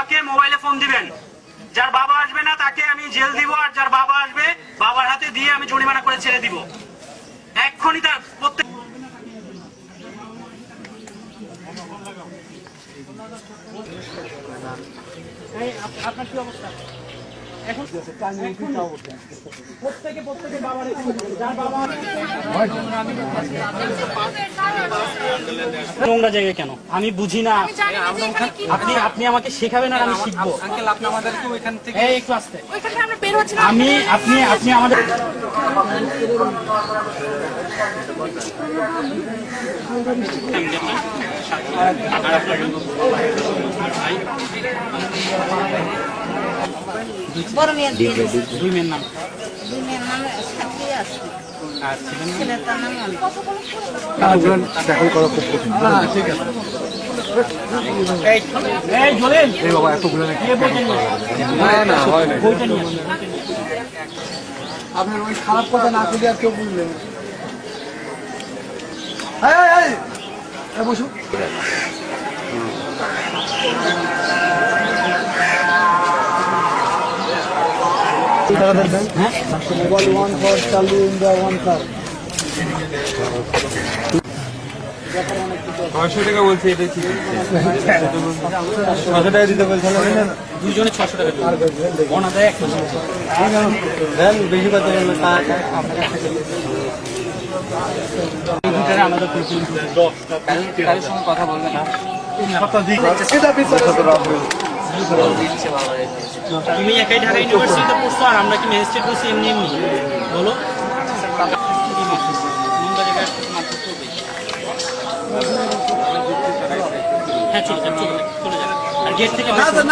বাবাকে মোবাইলে ফোন দিবেন। যার বাবা আসবে না তাকে আমি জেল দিব, আর যার বাবা আসবে বাবার হাতে দিয়ে আমি জরিমানা করে ছেড়ে দিব। এক্ষুনি তার প্রত্যেক আপনার কি অবস্থা এখন? প্রত্যেকে বাবার নোংরা জায়গায় কেন আমি বুঝি না। আপনি আমাকে শেখাবেন আর আমি শিখবো। একটু আসতে আপনি আমাদের দুই মেয়ের নাম আপনার ওই খারাপ কথা না করলে আর কেউ বুঝলেন বসুন। মোবাইল 1 ফর চালু ইন্ডিয়া 1 স্যার 600 টাকা বলছে, এটা ঠিক 600 টাকা দিতে বলছে দুজনে 600 টাকা ওনা দেয় দেন, বেশি কথা বললে আমাদের সঙ্গে কথা বলবে না। তুমি একাই ঢাকা ইউনিভার্সিটিতে পড়ছো আর আমরা কি ম্যাজিস্ট্রেট পড়ছি এমনি এমনি বলো? হ্যাঁ চলে যান আর গেট থেকে দাঁড়ান।